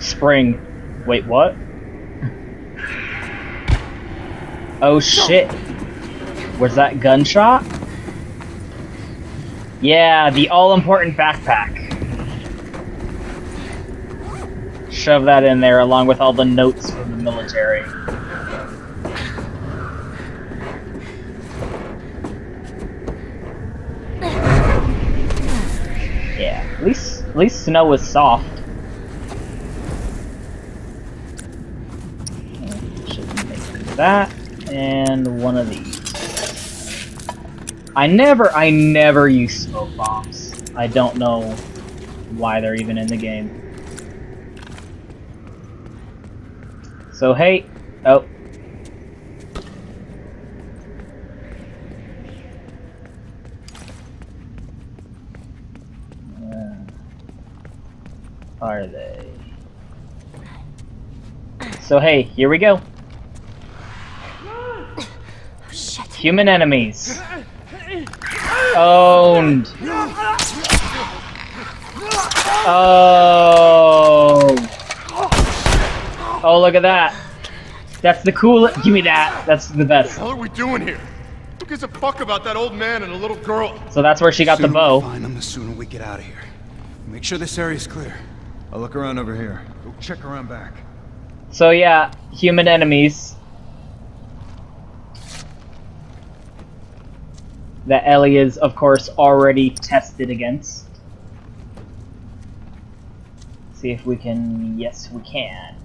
Spring. Wait, what? Oh shit. Was that gunshot? Yeah, the all-important backpack. Shove that in there along with all the notes from the military. Yeah, at least snow is soft. Should make that and one of these. I never use smoke bombs. I don't know why they're even in the game. So hey, oh. Are they? So hey, here we go. Oh, shit. Human enemies. Owned. Oh. Oh, look at that. That's the cool. Give me that. That's the best. What the hell are we doing here? Who gives a fuck about that old man and a little girl? So that's where she got the bow. The sooner we find them, the sooner we get out of here. Make sure this area's clear. I'll look around over here. Go check around back. So yeah, human enemies. That Ellie is, of course, already tested against. See if we can... Yes, we can.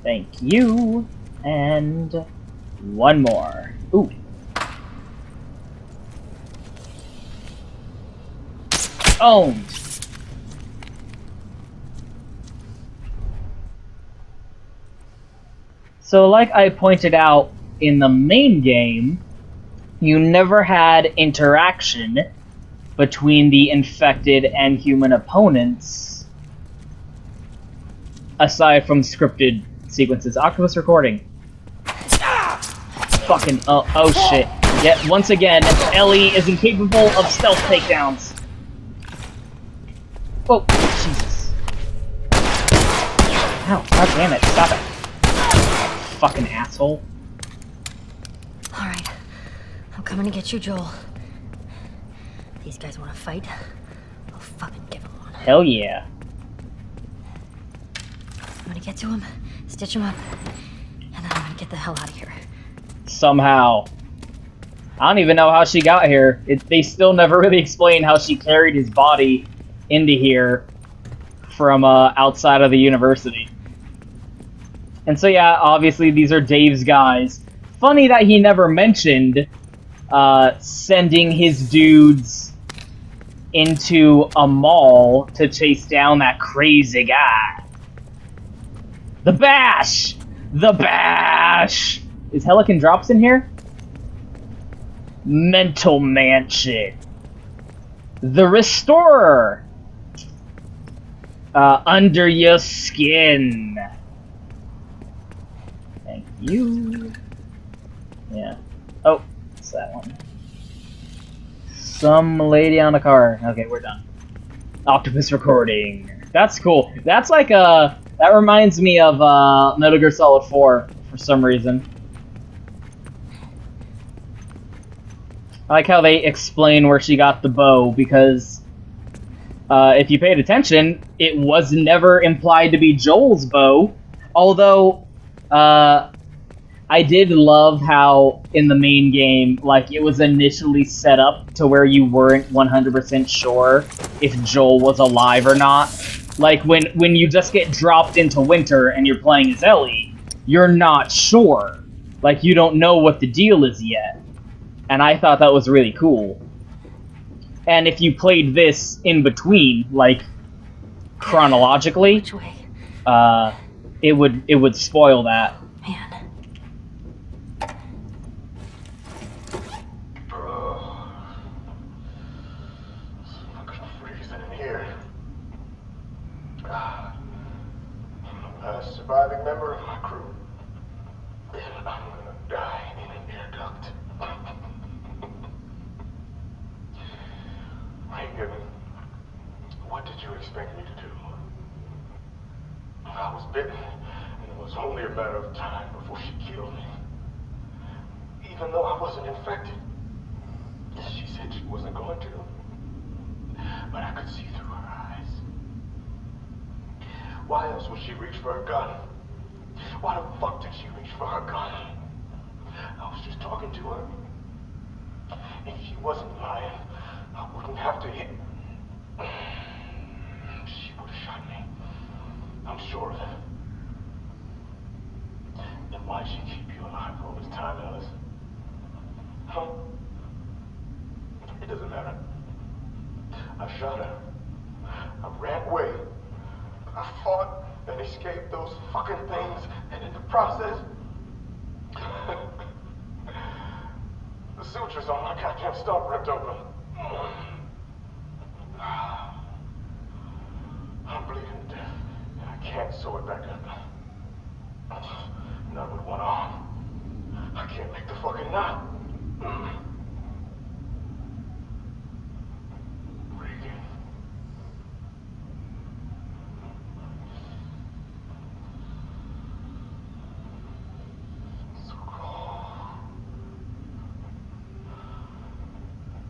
Thank you. And... one more. Ooh. Owned. So like I pointed out in the main game, you never had interaction between the infected and human opponents aside from scripted sequences. Octopus recording. Fucking oh shit. Yet once again, Ellie is incapable of stealth takedowns. Oh, Jesus. Ow, god damn it, stop it. Fucking asshole. Alright. I'm coming to get you, Joel. These guys want to fight? I'll fucking give them one. Hell yeah. I'm gonna get to him, stitch him up, and then I'm gonna get the hell out of here. Somehow. I don't even know how she got here. They still never really explain how she carried his body into here from outside of the university. And so yeah, obviously these are Dave's guys. Funny that he never mentioned sending his dudes into a mall to chase down that crazy guy. The Bash! The Bash! Is Helican Drops in here? Mental Mansion. The Restorer. Under Your Skin. Thank you. Yeah. Oh, it's that one. Some lady on a car. Okay, we're done. Octopus recording. That's cool. That's like that reminds me of Metal Gear Solid 4 for some reason. I like how they explain where she got the bow, because if you paid attention, it was never implied to be Joel's bow. Although, I did love how in the main game, like, it was initially set up to where you weren't 100% sure if Joel was alive or not. Like, when you just get dropped into winter and you're playing as Ellie, you're not sure. Like, you don't know what the deal is yet. And I thought that was really cool. And if you played this in between, like, chronologically, Which way? it would spoil that. Man. Fucking freezing in here. I'm the last surviving member of my crew. I'm gonna die in an air duct. Hey, Gibbon, what did you expect me to do? I was bitten, and it was only a matter of time before she killed me. Even though I wasn't infected. She said she wasn't going to. But I could see through her eyes. Why else would she reach for her gun? Why the fuck did she reach for her gun? I was just talking to her. If she wasn't lying, I wouldn't have to hit. She would have shot me. I'm sure of it. Then why'd she keep you alive all this time, Alice? Huh? It doesn't matter. I shot her. I ran away. I fought and escaped those fucking things, and in the process, the sutures on my goddamn stump ripped open. I'm bleeding to death, and I can't sew it back up. Not with one arm. I can't make the fucking knot. Regan. So cold.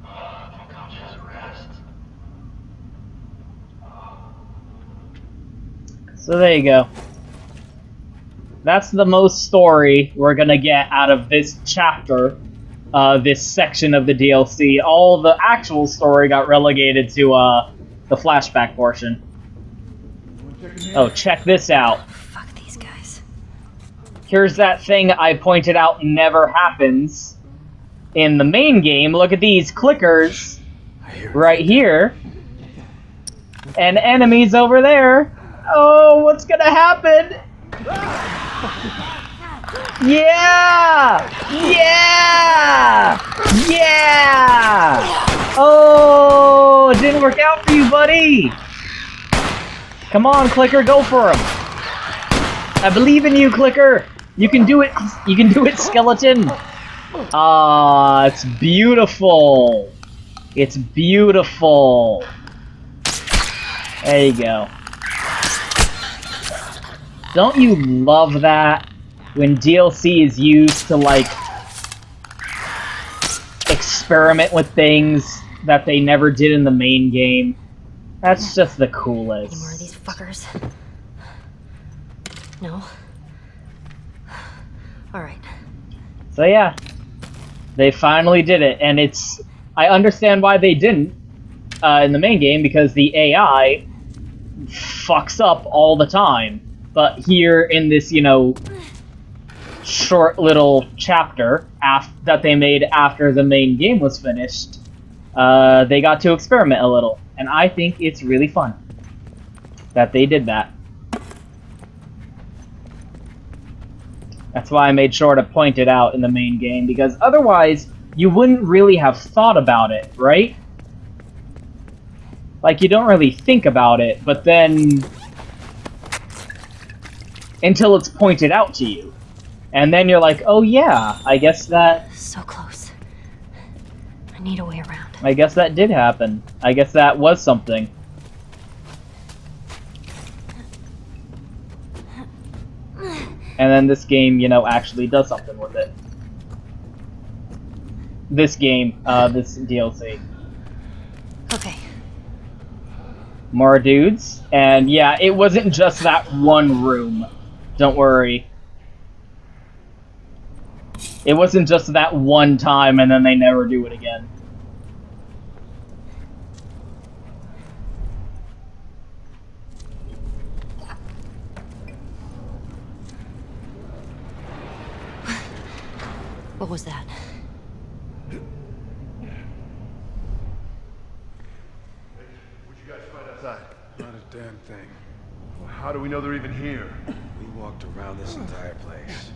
I think I'll just rest. So there you go. That's the most story we're gonna get out of this chapter, this section of the DLC. All the actual story got relegated to the flashback portion. Oh, check this out. Fuck these guys. Here's that thing I pointed out never happens in the main game. Look at these clickers right here. And enemies over there. Oh, what's gonna happen? Yeah! Yeah! Yeah! Oh, it didn't work out for you, buddy! Come on, Clicker, go for him! I believe in you, Clicker! You can do it! You can do it, Skeleton! Ah, it's beautiful! It's beautiful! There you go. Don't you love that? When DLC is used to, like, experiment with things that they never did in the main game. That's just the coolest. Any more of these fuckers? No? Alright. So yeah, they finally did it, and it's... I understand why they didn't in the main game, because the AI fucks up all the time. But here in this, you know, short little chapter that they made after the main game was finished, they got to experiment a little. And I think it's really fun that they did that. That's why I made sure to point it out in the main game, because otherwise you wouldn't really have thought about it, right? Like, you don't really think about it, but then... until it's pointed out to you. And then you're like, oh yeah, I guess that... So close. I need a way around. I guess that did happen. I guess that was something. And then this game, you know, actually does something with it. This game, this DLC. Okay. More dudes. And yeah, it wasn't just that one room. Don't worry. It wasn't just that one time and then they never do it again. What was that? What'd you guys find outside? Not a damn thing. Well, how do we know they're even here? We walked around this entire place.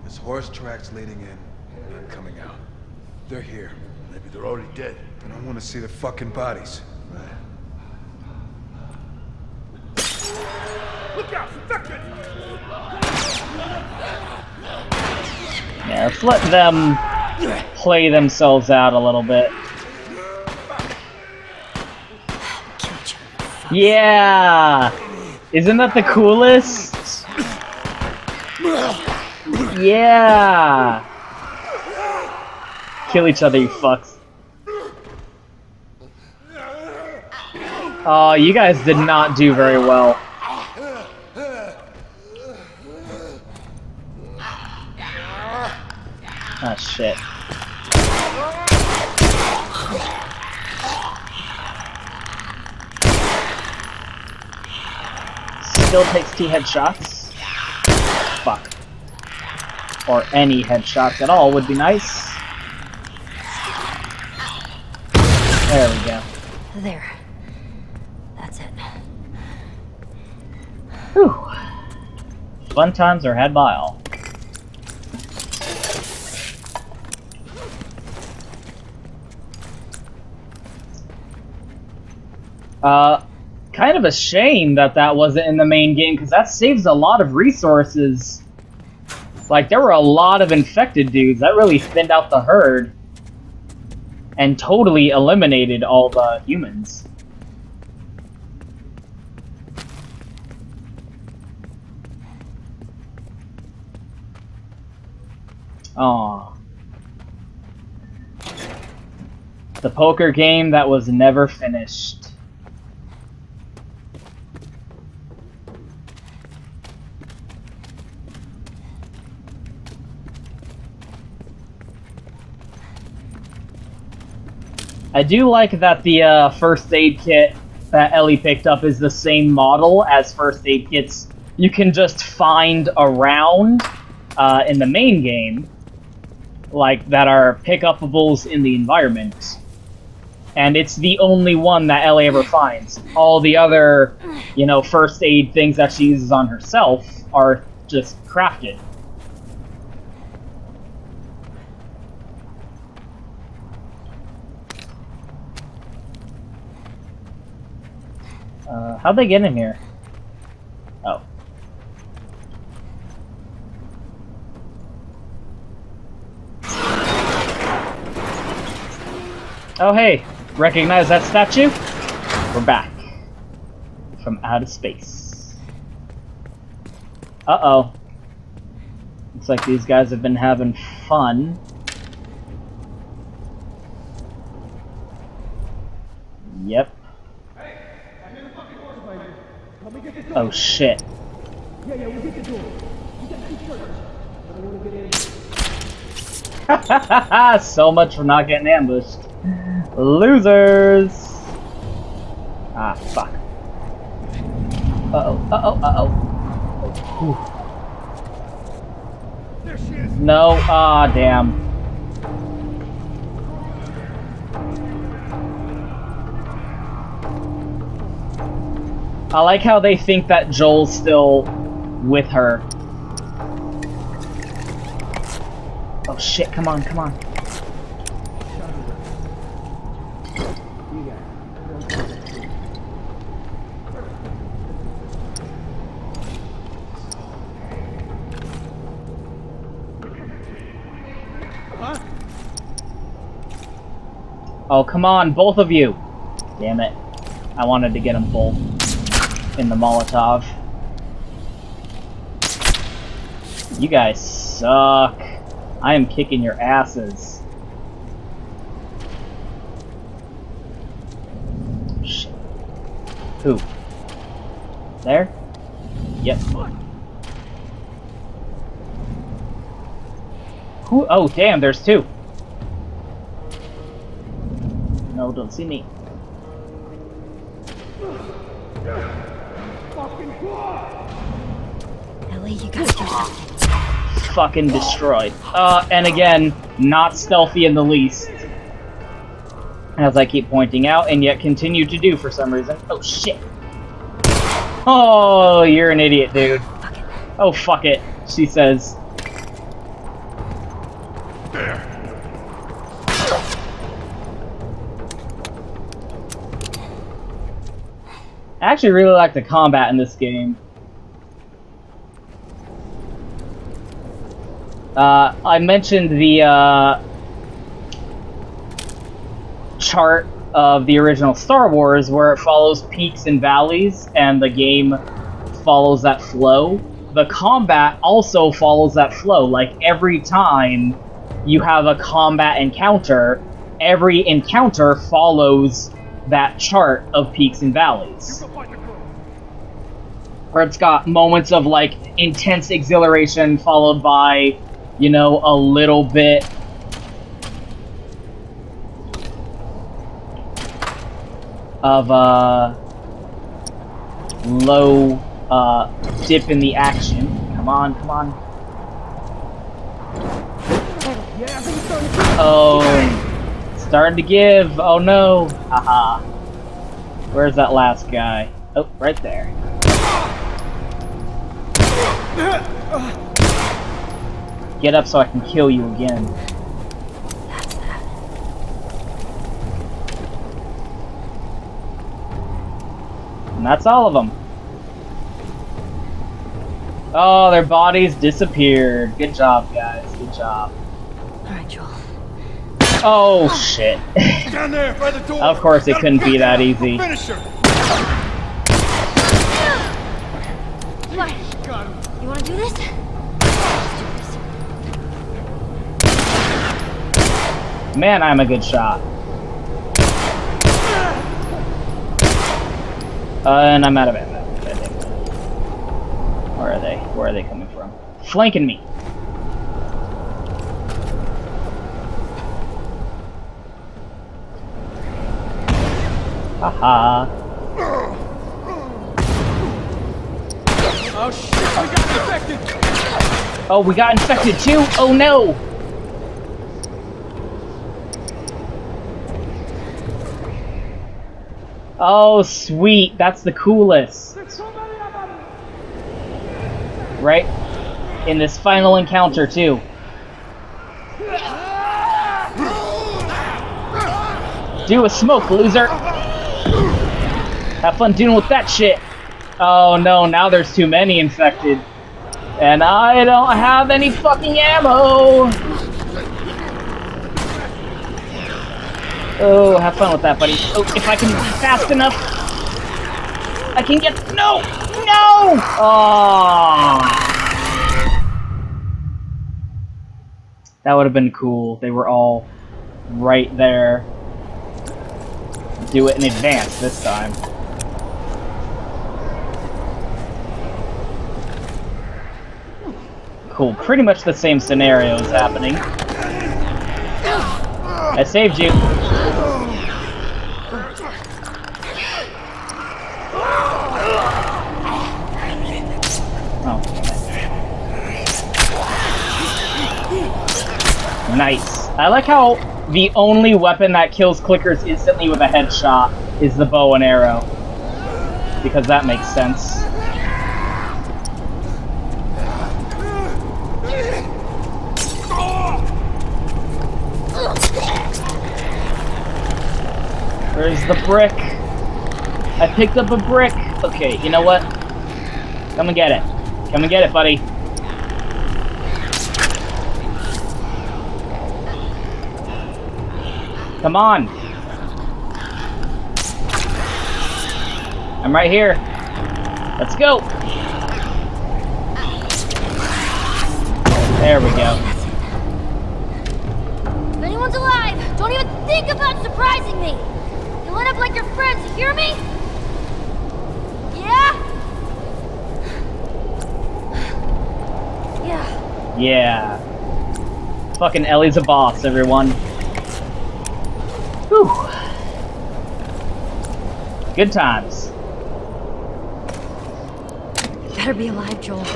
There's horse tracks leading in, none coming out. They're here. Maybe they're already dead. I don't want to see their fucking bodies. Look out! Infected! Yeah, let's let them play themselves out a little bit. Killed you. Yeah! Isn't that the coolest? Yeah! Kill each other, you fucks. Oh, you guys did not do very well. Ah, shit. Still takes 2 headshots. Fuck. Or any headshots at all would be nice. There we go. There. That's it. Whew. Fun times are had by all. Kind of a shame that that wasn't in the main game, because that saves a lot of resources. Like, there were a lot of infected dudes. That really thinned out the herd. And totally eliminated all the humans. Aww. The poker game that was never finished. I do like that the first aid kit that Ellie picked up is the same model as first aid kits you can just find around in the main game, like that are pick-upables in the environment. And it's the only one that Ellie ever finds. All the other, you know, first aid things that she uses on herself are just crafted. How'd they get in here? Oh. Oh hey, recognize that statue? We're back. From outer space. Uh-oh. Looks like these guys have been having fun. Yep. Oh shit. Yeah, we'll get the door. You got 2 shirts. I don't want to get in. So much for not getting ambushed. Losers! Ah, fuck. Uh-oh, uh-oh, uh-oh. There she is. No, ah, damn. I like how they think that Joel's still with her. Oh shit, come on, come on. Oh, come on, both of you! Damn it. I wanted to get them both in the Molotov. You guys suck. I am kicking your asses. Shit. Who? There? Yep. Who? Oh, damn, there's 2. No, don't see me. Ellie, you gotta do something. Fucking destroyed. And again, not stealthy in the least. As I keep pointing out, and yet continue to do for some reason. Oh shit. Oh, you're an idiot, dude. Fuck it. Oh, fuck it, she says. There. I actually really like the combat in this game. I mentioned the chart of the original Star Wars where it follows peaks and valleys, and the game follows that flow. the combat also follows that flow. Like, every time you have a combat encounter, every encounter follows that chart of peaks and valleys. Where it's got moments of, like, intense exhilaration followed by, you know, a little bit of low dip in the action. Come on, come on. Oh, starting to give. Oh no. Haha. Where's that last guy? Oh, right there. Get up so I can kill you again. That's that. And that's all of them. Oh, their bodies disappeared. Good job, guys. Good job. Alright, Joel. Oh, shit. Down there, by the door. Of course it couldn't be that easy. Finish her. What? You wanna do this? Man, I'm a good shot. And I'm out of ammo. Where are they? Where are they coming from? Flanking me. Haha. Oh shit, we got infected. Oh, we got infected too? Oh no! Oh, sweet. That's the coolest. Right? In this final encounter, too. Do a smoke, loser! Have fun dealing with that shit! Oh no, now there's too many infected. And I don't have any fucking ammo! Oh, have fun with that, buddy. Oh, if I can fast enough, I can get... No! No! Oh. That would have been cool. They were all right there. Do it in advance this time. Cool. Pretty much the same scenario is happening. I saved you. Oh. Nice. I like how the only weapon that kills clickers instantly with a headshot is the bow and arrow. Because that makes sense. Where's the brick? I picked up a brick. Okay, you know what? Come and get it. Come and get it, buddy. Come on. I'm right here. Let's go. There we go. If anyone's alive, don't even think about surprising me! You lit up like your friends, you hear me? Yeah? Yeah. Yeah. Fucking Ellie's a boss, everyone. Whew. Good times. Better be alive, Joel.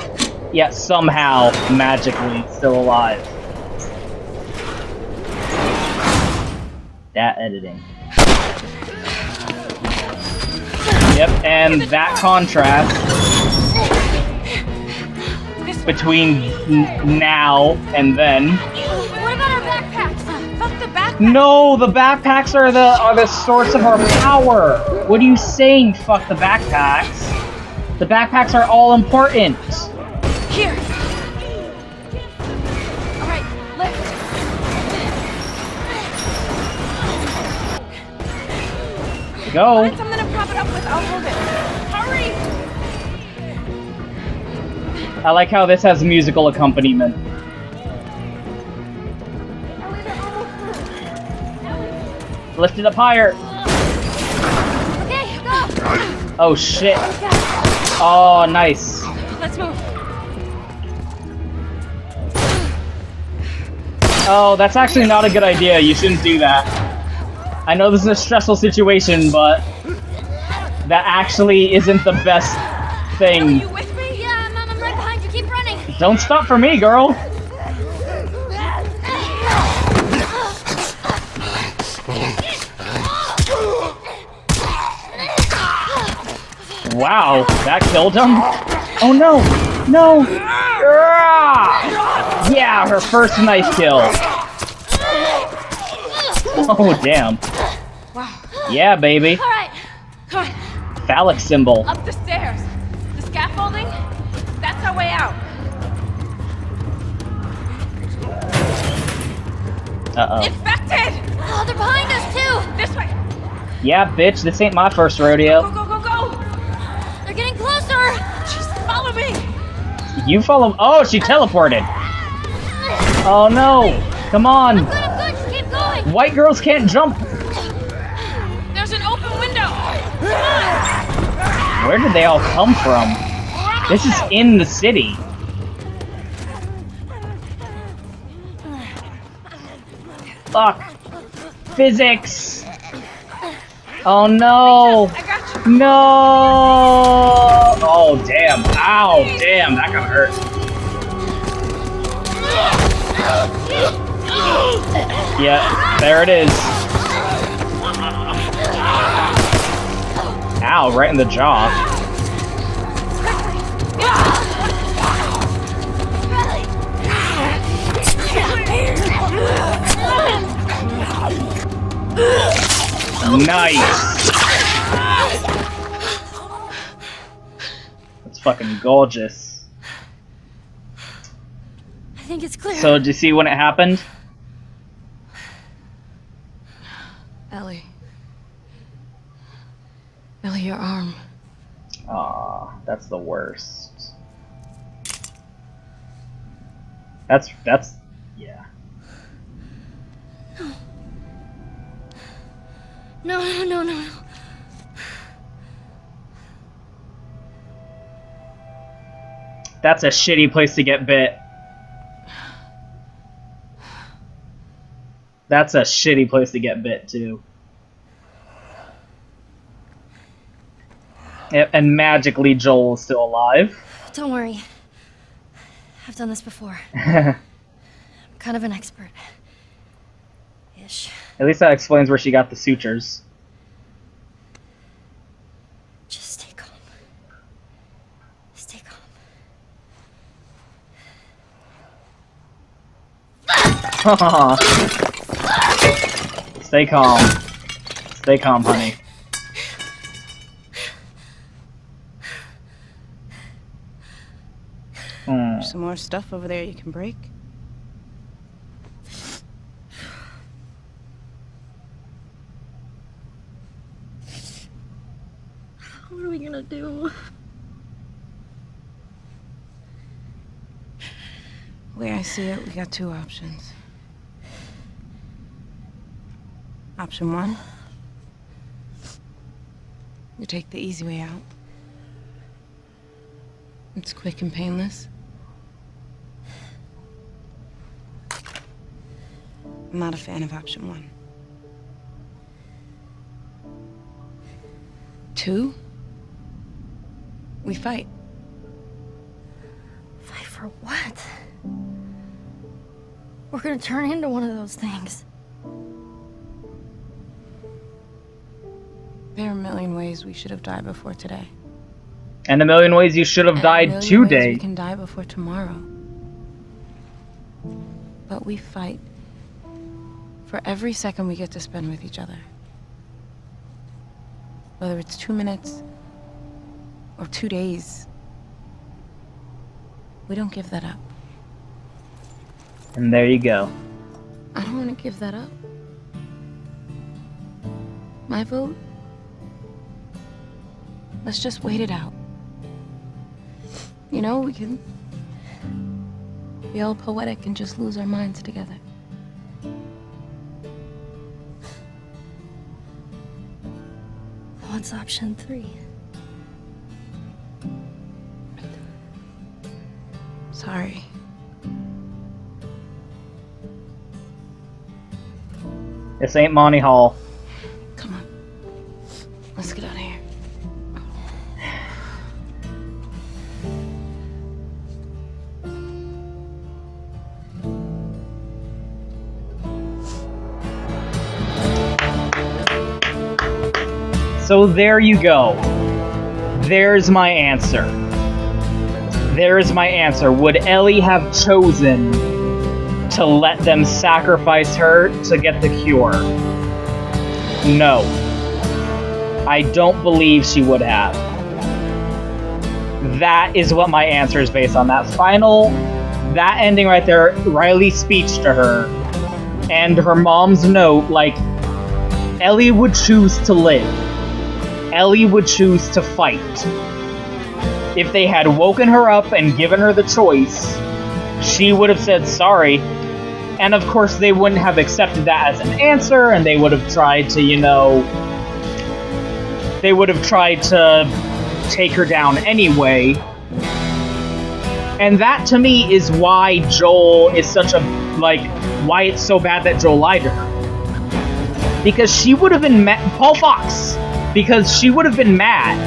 Yet somehow, magically, still alive. That editing. Yep, and that contrast between now and then. What about our backpacks? Fuck the backpacks! No, the backpacks are the source of our power. What are you saying? Fuck the backpacks. The backpacks are all important. Here! Alright, lift! Go. Something to prop it up with, I'll hold it. Hurry! I like how this has musical accompaniment. Lift it up higher. Okay, go. Oh shit. Oh, nice. Let's move. Oh, that's actually not a good idea. You shouldn't do that. I know this is a stressful situation, but that actually isn't the best Are thing. you with me? Yeah, I'm right behind you. Keep running. Don't stop for me, girl. Wow, that killed him? Oh no! No! Ah! Yeah, her first knife kill. Oh, damn. Wow. Yeah, baby. All right. Come on. Phallic symbol. Up the stairs. The scaffolding. That's our way out. Uh-oh. Infected! Oh, they're behind us too. This way. Yeah, bitch, this ain't my first rodeo. Go, go, go, go. They're getting closer. Just follow me. You follow. Oh, she teleported. Oh no! Come on! I'm good. Just keep going. White girls can't jump. There's an open window. Come on. Where did they all come from? This is in the city. Fuck. Physics. Oh no. I got you. No. Oh damn. Ow. Damn. That kinda hurt. Yeah. There it is. Ow. Right in the jaw. Nice. That's fucking gorgeous. I think it's clear. So, did you see when it happened? Ellie. Ellie, your arm. Aw, that's the worst. That's, yeah. No. That's a shitty place to get bit. That's a shitty place to get bit, too. Yep, and magically Joel is still alive. Don't worry. I've done this before. I'm kind of an expert. Ish. At least that explains where she got the sutures. Just stay calm. Stay calm. Stay calm. Stay calm, honey. Some more stuff over there you can break. What are we gonna do? The way I see it, we got two options. Option one, you take the easy way out. It's quick and painless. I'm not a fan of option one. Two, we fight. Fight for what? We're gonna turn into one of those things. There are a million ways we should have died before today. And a million ways you should have And died a million ways today. we can die before tomorrow. But we fight for every second we get to spend with each other. Whether it's 2 minutes or 2 days, we don't give that up. And there you go. I don't want to give that up. My vote? Let's just wait it out. You know, we can be all poetic and just lose our minds together. What's option 3? Sorry. This ain't Monty Hall. Come on. Let's get out of here. So there you go. There's my answer. There's my answer. Would Ellie have chosen to let them sacrifice her to get the cure? No. I don't believe she would have. That is what my answer is based on. That ending right there, Riley's speech to her, and her mom's note, like, Ellie would choose to live. Ellie would choose to fight. If they had woken her up and given her the choice, she would have said sorry. And of course, they wouldn't have accepted that as an answer, and they would have tried to, they would have tried to take her down anyway. And that, to me, is why Joel is such a, why it's so bad that Joel lied to her. Because she would have been Paul Fox! Because she would have been mad.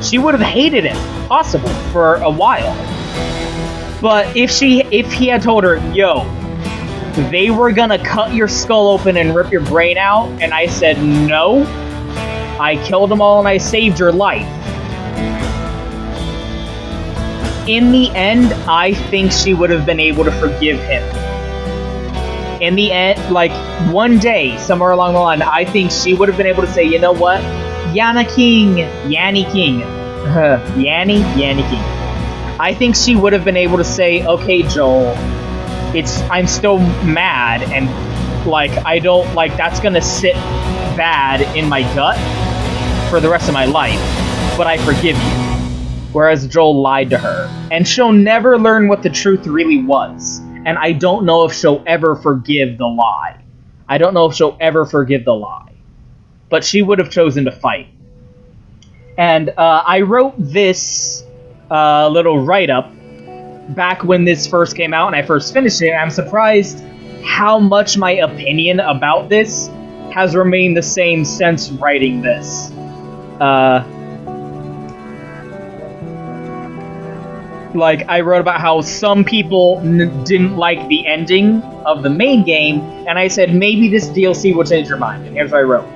She would have hated it, possible, for a while. But if he had told her, yo, they were gonna cut your skull open and rip your brain out, and I said no, I killed them all and I saved your life. In the end, I think she would have been able to forgive him. In the end, one day, somewhere along the line, I think she would have been able to say, you know what? Yanni King. Yanni. I think she would have been able to say, okay, Joel, I'm still mad, and, I don't, that's gonna sit bad in my gut for the rest of my life, but I forgive you. Whereas Joel lied to her. And she'll never learn what the truth really was. And I don't know if she'll ever forgive the lie. But she would have chosen to fight. And I wrote this little write-up back when this first came out and I first finished it, and I'm surprised how much my opinion about this has remained the same since writing this. I wrote about how some people didn't like the ending of the main game, and I said maybe this DLC will change your mind, and here's what I wrote.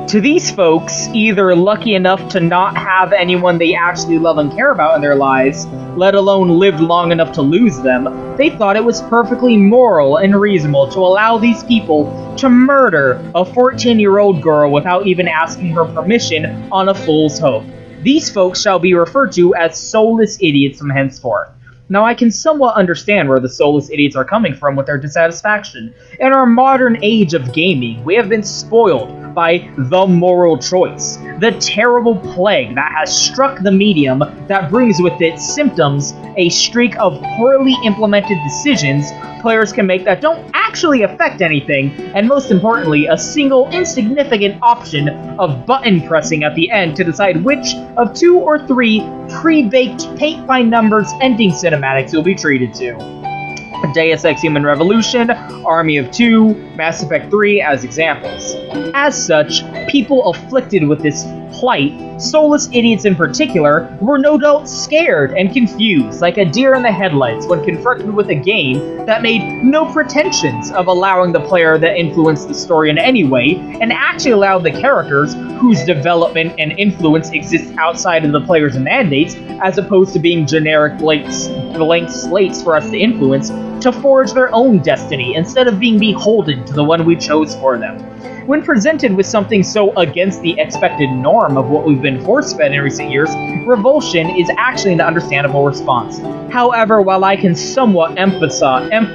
To these folks, either lucky enough to not have anyone they actually love and care about in their lives, let alone lived long enough to lose them, they thought it was perfectly moral and reasonable to allow these people to murder a 14-year-old girl without even asking her permission on a fool's hope. These folks shall be referred to as soulless idiots from henceforth. Now, I can somewhat understand where the soulless idiots are coming from with their dissatisfaction. In our modern age of gaming, we have been spoiled by the moral choice, the terrible plague that has struck the medium that brings with it symptoms, a streak of poorly implemented decisions players can make that don't actually affect anything, and most importantly, a single insignificant option of button pressing at the end to decide which of 2 or 3 pre-baked paint-by-numbers ending cinematics you'll be treated to. Deus Ex Human Revolution, Army of Two, Mass Effect 3 as examples. As such, people afflicted with this plight, soulless idiots in particular, were no doubt scared and confused, like a deer in the headlights when confronted with a game that made no pretensions of allowing the player that influenced the story in any way, and actually allowed the characters, whose development and influence exists outside of the player's mandates, as opposed to being generic blank slates for us to influence, to forge their own destiny instead of being beholden to the one we chose for them. When presented with something so against the expected norm of what we've been force-fed in recent years, revulsion is actually an understandable response. However, while I can somewhat empathize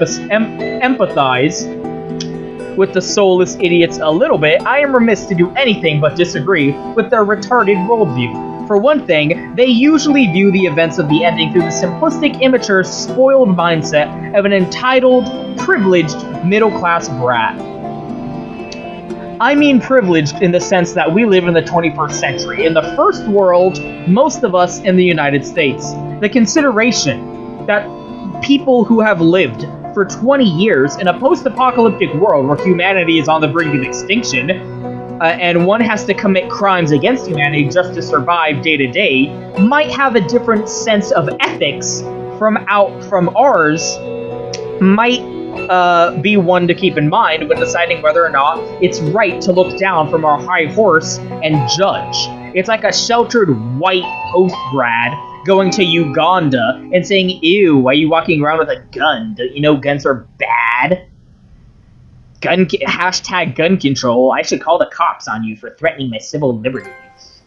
with the soulless idiots a little bit, I am remiss to do anything but disagree with their retarded worldview. For one thing, they usually view the events of the ending through the simplistic, immature, spoiled mindset of an entitled, privileged, middle-class brat. I mean privileged in the sense that we live in the 21st century. In the first world, most of us in the United States. The consideration that people who have lived for 20 years in a post-apocalyptic world where humanity is on the brink of extinction, and one has to commit crimes against humanity just to survive day to day, might have a different sense of ethics from ours, might be one to keep in mind when deciding whether or not it's right to look down from our high horse and judge. It's like a sheltered white post-grad going to Uganda and saying, "Ew, why are you walking around with a gun? Don't you know guns are bad? Hashtag gun control. I should call the cops on you for threatening my civil liberties."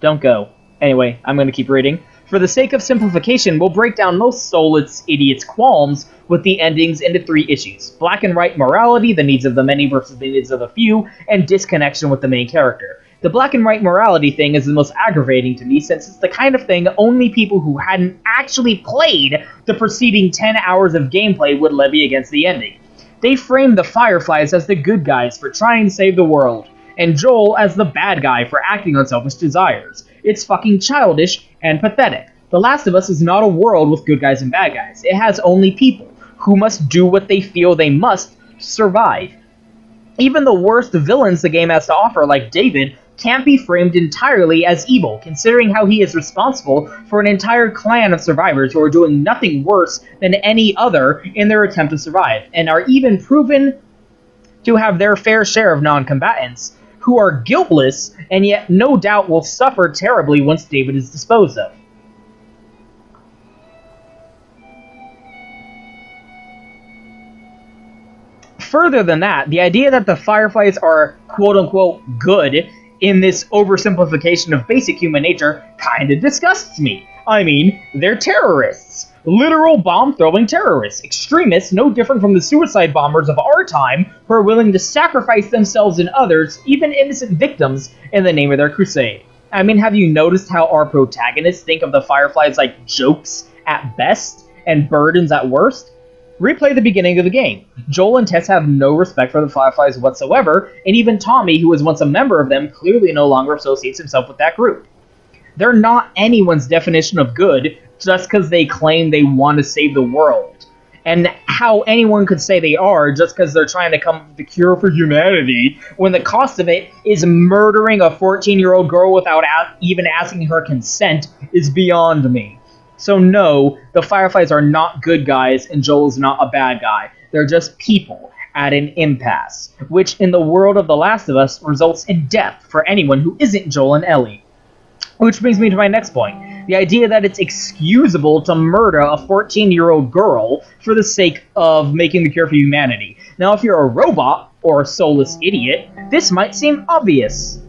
Don't go. Anyway, I'm going to keep reading. For the sake of simplification, we'll break down most soulless idiots' qualms with the endings into 3 issues. Black and white morality, the needs of the many versus the needs of the few, and disconnection with the main character. The black and white morality thing is the most aggravating to me, since it's the kind of thing only people who hadn't actually played the preceding 10 hours of gameplay would levy against the ending. They framed the Fireflies as the good guys for trying to save the world, and Joel as the bad guy for acting on selfish desires. It's fucking childish and pathetic. The Last of Us is not a world with good guys and bad guys. It has only people who must do what they feel they must to survive. Even the worst villains the game has to offer, like David, can't be framed entirely as evil, considering how he is responsible for an entire clan of survivors who are doing nothing worse than any other in their attempt to survive, and are even proven to have their fair share of non-combatants, who are guiltless, and yet no doubt will suffer terribly once David is disposed of. Further than that, the idea that the Fireflies are quote-unquote good in this oversimplification of basic human nature kinda disgusts me. I mean, they're terrorists. Literal bomb-throwing terrorists. Extremists no different from the suicide bombers of our time who are willing to sacrifice themselves and others, even innocent victims, in the name of their crusade. I mean, have you noticed how our protagonists think of the Fireflies like jokes at best and burdens at worst? Replay the beginning of the game. Joel and Tess have no respect for the Fireflies whatsoever, and even Tommy, who was once a member of them, clearly no longer associates himself with that group. They're not anyone's definition of good just because they claim they want to save the world. And how anyone could say they are just because they're trying to come up with the cure for humanity when the cost of it is murdering a 14-year-old girl without even asking her consent is beyond me. So no, the Fireflies are not good guys and Joel is not a bad guy. They're just people at an impasse, which in the world of The Last of Us results in death for anyone who isn't Joel and Ellie. Which brings me to my next point. The idea that it's excusable to murder a 14-year-old girl for the sake of making the cure for humanity. Now, if you're a robot or a soulless idiot, this might seem obvious.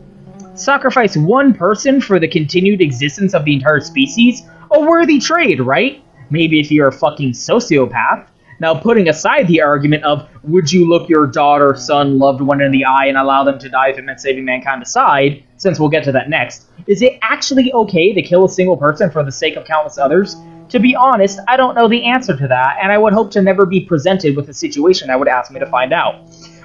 Sacrifice one person for the continued existence of the entire species? A worthy trade, right? Maybe if you're a fucking sociopath. Now, putting aside the argument of, would you look your daughter, son, loved one in the eye and allow them to die if it meant saving mankind aside, since we'll get to that next, is it actually okay to kill a single person for the sake of countless others? To be honest, I don't know the answer to that, and I would hope to never be presented with a situation that would ask me to find out.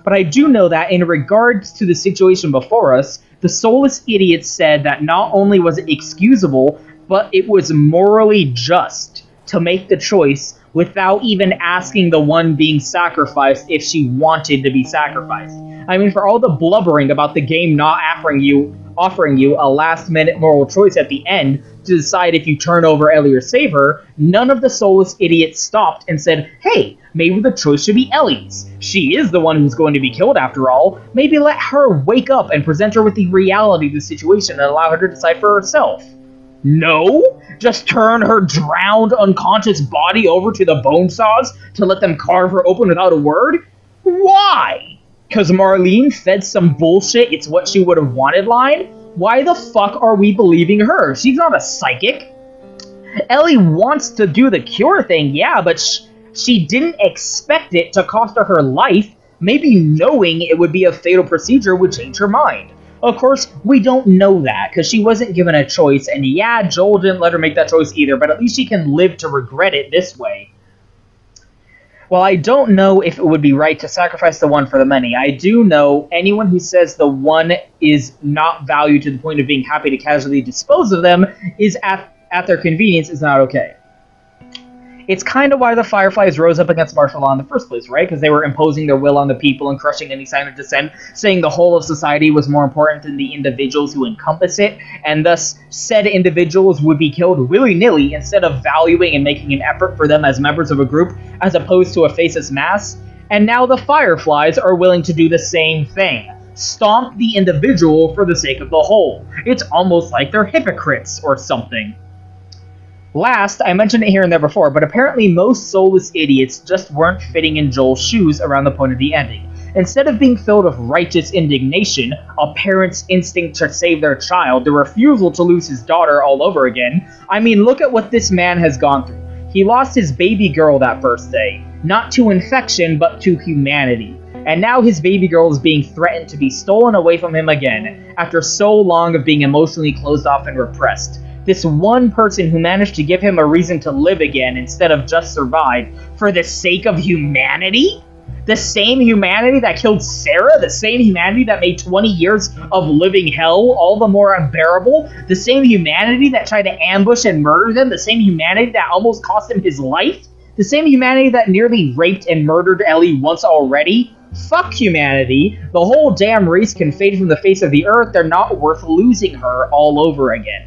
But I do know that in regards to the situation before us, the soulless idiots said that not only was it excusable, but it was morally just to make the choice without even asking the one being sacrificed if she wanted to be sacrificed. I mean, for all the blubbering about the game not offering you a last-minute moral choice at the end to decide if you turn over Ellie or save her, none of the soulless idiots stopped and said, hey, maybe the choice should be Ellie's. She is the one who's going to be killed after all. Maybe let her wake up and present her with the reality of the situation and allow her to decide for herself. No? Just turn her drowned, unconscious body over to the bone saws to let them carve her open without a word? Why? Because Marlene fed some bullshit it's what she would have wanted line? Why the fuck are we believing her? She's not a psychic. Ellie wants to do the cure thing, yeah, but she didn't expect it to cost her her life. Maybe knowing it would be a fatal procedure would change her mind. Of course, we don't know that, because she wasn't given a choice, and yeah, Joel didn't let her make that choice either, but at least she can live to regret it this way. While I don't know if it would be right to sacrifice the one for the many, I do know anyone who says the one is not valued to the point of being happy to casually dispose of them is at their convenience is not okay. It's kind of why the Fireflies rose up against martial law in the first place, right? Because they were imposing their will on the people and crushing any sign of dissent, saying the whole of society was more important than the individuals who encompass it, and thus said individuals would be killed willy-nilly instead of valuing and making an effort for them as members of a group as opposed to a faceless mass. And now the Fireflies are willing to do the same thing. Stomp the individual for the sake of the whole. It's almost like they're hypocrites or something. Last, I mentioned it here and there before, but apparently most soulless idiots just weren't fitting in Joel's shoes around the point of the ending. Instead of being filled with righteous indignation, a parent's instinct to save their child, the refusal to lose his daughter all over again, I mean, look at what this man has gone through. He lost his baby girl that first day, not to infection, but to humanity. And now his baby girl is being threatened to be stolen away from him again, after so long of being emotionally closed off and repressed. This one person who managed to give him a reason to live again instead of just survive for the sake of humanity? The same humanity that killed Sarah? The same humanity that made 20 years of living hell all the more unbearable? The same humanity that tried to ambush and murder them? The same humanity that almost cost him his life? The same humanity that nearly raped and murdered Ellie once already? Fuck humanity. The whole damn race can fade from the face of the earth. They're not worth losing her all over again.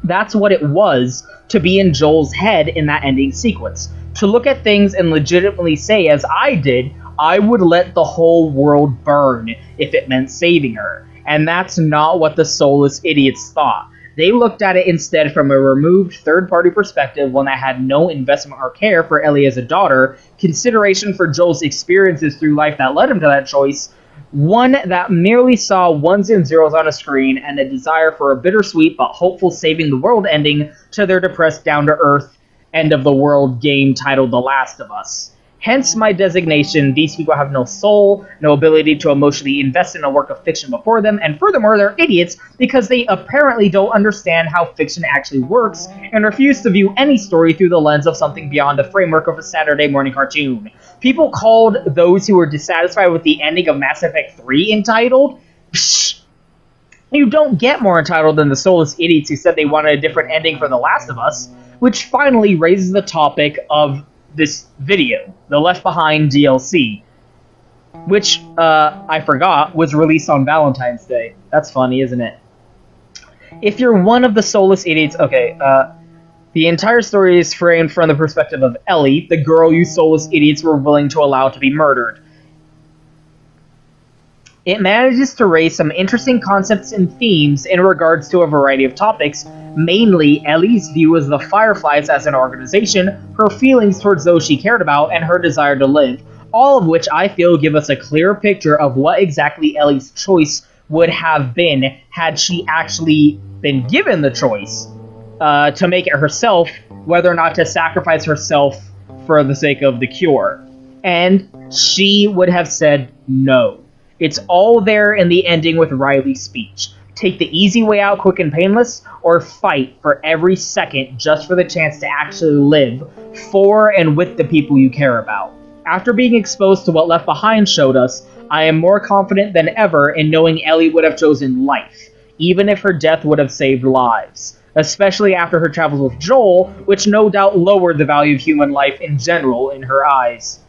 That's what it was to be in Joel's head in that ending sequence. To look at things and legitimately say, as I did, I would let the whole world burn if it meant saving her. And that's not what the soulless idiots thought. They looked at it instead from a removed third-party perspective, one that had no investment or care for Ellie as a daughter, consideration for Joel's experiences through life that led him to that choice, one that merely saw ones and zeros on a screen and a desire for a bittersweet but hopeful saving the world ending to their depressed down-to-earth end-of-the-world game titled The Last of Us. Hence my designation. These people have no soul, no ability to emotionally invest in a work of fiction before them, and furthermore, they're idiots because they apparently don't understand how fiction actually works and refuse to view any story through the lens of something beyond the framework of a Saturday morning cartoon. People called those who were dissatisfied with the ending of Mass Effect 3 entitled. Psh, you don't get more entitled than the soulless idiots who said they wanted a different ending for The Last of Us, which finally raises the topic of this video, the Left Behind DLC, which, I forgot, was released on Valentine's Day. That's funny, isn't it? If you're one of the soulless idiots, okay, the entire story is framed from the perspective of Ellie, the girl you soulless idiots were willing to allow to be murdered. It manages to raise some interesting concepts and themes in regards to a variety of topics, mainly Ellie's view of the Fireflies as an organization, her feelings towards those she cared about, and her desire to live, all of which I feel give us a clear picture of what exactly Ellie's choice would have been had she actually been given the choice to make it herself, whether or not to sacrifice herself for the sake of the cure. And she would have said no. It's all there in the ending with Riley's speech. Take the easy way out quick and painless, or fight for every second just for the chance to actually live for and with the people you care about. After being exposed to what Left Behind showed us, I am more confident than ever in knowing Ellie would have chosen life, even if her death would have saved lives. Especially after her travels with Joel, which no doubt lowered the value of human life in general in her eyes.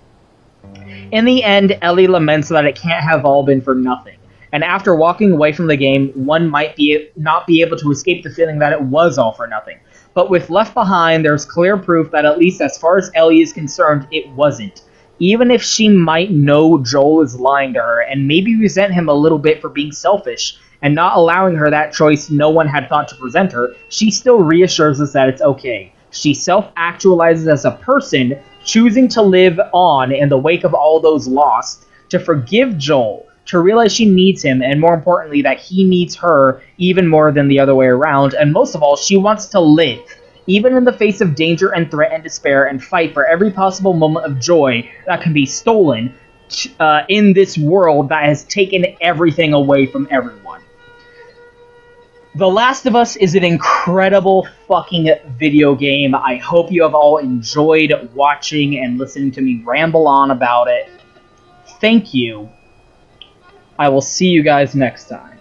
In the end, Ellie laments that it can't have all been for nothing, and after walking away from the game, one might not be able to escape the feeling that it was all for nothing. But with Left Behind, there's clear proof that at least as far as Ellie is concerned, it wasn't. Even if she might know Joel is lying to her, and maybe resent him a little bit for being selfish, and not allowing her that choice no one had thought to present her, she still reassures us that it's okay. She self-actualizes as a person, choosing to live on in the wake of all those lost, to forgive Joel, to realize she needs him, and more importantly, that he needs her even more than the other way around, and most of all, she wants to live, even in the face of danger and threat and despair, and fight for every possible moment of joy that can be stolen in this world that has taken everything away from everyone. The Last of Us is an incredible fucking video game. I hope you have all enjoyed watching and listening to me ramble on about it. Thank you. I will see you guys next time.